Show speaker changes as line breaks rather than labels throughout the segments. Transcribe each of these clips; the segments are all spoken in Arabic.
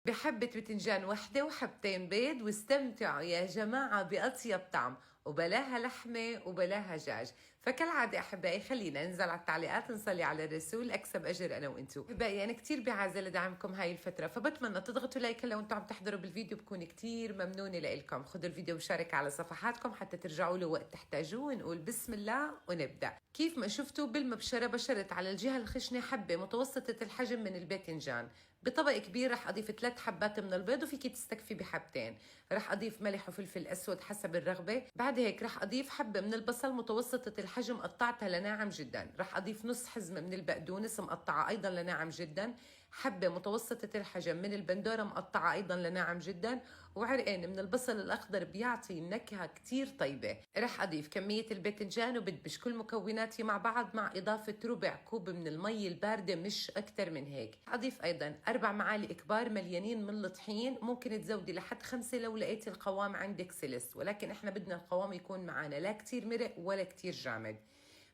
بحبة بتنجان وحدة وحبتين بيض، واستمتعوا يا جماعة بأطيب طعم، وبلاها لحمة وبلاها دجاج. فكالعادة أحبائي خلينا ننزل على التعليقات نصلي على الرسول، أكسب أجر أنا وإنتو. أحبائي أنا كتير بعزة لدعمكم هاي الفترة، فبتمنى تضغطوا لايك لو أنتم عم تحضروا بالفيديو، بكون كتير ممنونة لإلكم. خذوا الفيديو وشارك على صفحاتكم حتى ترجعوا له وقت تحتاجوه، ونقول بسم الله ونبدأ. كيف ما شفتوا بالمبشرة بشرت على الجهة الخشنة حبة متوسطة الحجم من الباذنجان. بطبق كبير رح أضيف 3 حبات من البيض، وفيكي تستكفي بحبتين. رح أضيف ملح وفلفل أسود حسب الرغبة. بعد هيك رح أضيف حبة من البصل متوسطة الحجم قطعتها لناعم جدا. رح أضيف نص حزمة من البقدونس مقطعة أيضا لناعم جدا. حبة متوسطة الحجم من البندورة مقطعة أيضا لناعم جدا. وعرقين من البصل الأخضر بيعطي نكهة كتير طيبة. رح أضيف كمية الباذنجان وبدمج كل مكوناتي مع بعض، مع إضافة ربع كوب من المي الباردة مش أكتر من هيك. أضيف أيضا 4 معالق كبار مليانين من الطحين، ممكن تزودي لحد 5 لو لقيتي القوام عندك سلس، ولكن احنا بدنا القوام يكون معنا لا كتير مرق ولا كتير جامد.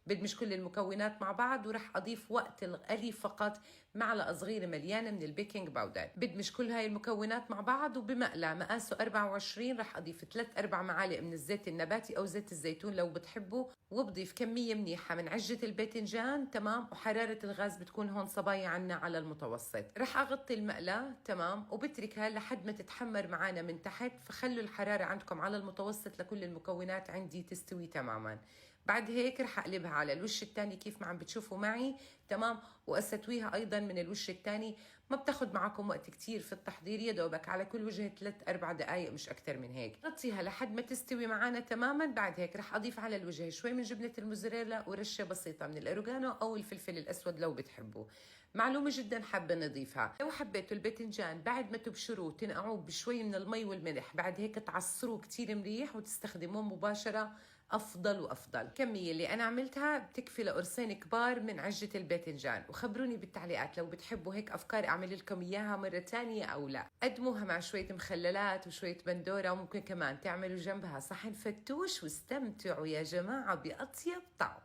بدمج كل المكونات مع بعض، ورح أضيف وقت القلي فقط معلقة صغيرة مليانة من البيكنج باودر. بدمج كل هاي المكونات مع بعض، وبمقلى مقاسه 24 رح أضيف 3-4 معالق من الزيت النباتي أو زيت الزيتون لو بتحبوا، وبضيف كمية منيحة من عجة الباذنجان. تمام، وحرارة الغاز بتكون هون صبايا عنا على المتوسط. رح أغطي المقلى تمام، وبتركها لحد ما تتحمر معنا من تحت، فخلوا الحرارة عندكم على المتوسط لكل المكونات عندي تستوي تماما. بعد هيك رح اقلبها على الوش الثاني كيف ما عم بتشوفوا معي. تمام، واسويها ايضا من الوش الثاني. ما بتاخد معكم وقت كتير في التحضير، يا دوبك على كل وجه 3-4 دقائق مش اكتر من هيك. غطيها لحد ما تستوي معنا تماما. بعد هيك رح اضيف على الوجه شوي من جبنة الموزاريلا ورشة بسيطة من الاوريجانو او الفلفل الاسود لو بتحبوا. معلومة جدا حابة نضيفها، لو حبيتوا الباذنجان بعد ما تبشروه تنقعوه بشوي من المي والملح، بعد هيك تعصروه كتير منيح وتستخدموه مباشرة، افضل وافضل. الكميه اللي انا عملتها بتكفي لقرصين كبار من عجه الباذنجان. وخبروني بالتعليقات لو بتحبوا هيك افكار اعمل لكم اياها مره ثانيه او لا. قدموها مع شويه مخللات وشويه بندوره، وممكن كمان تعملوا جنبها صحن فتوش، واستمتعوا يا جماعه باطيب طعم.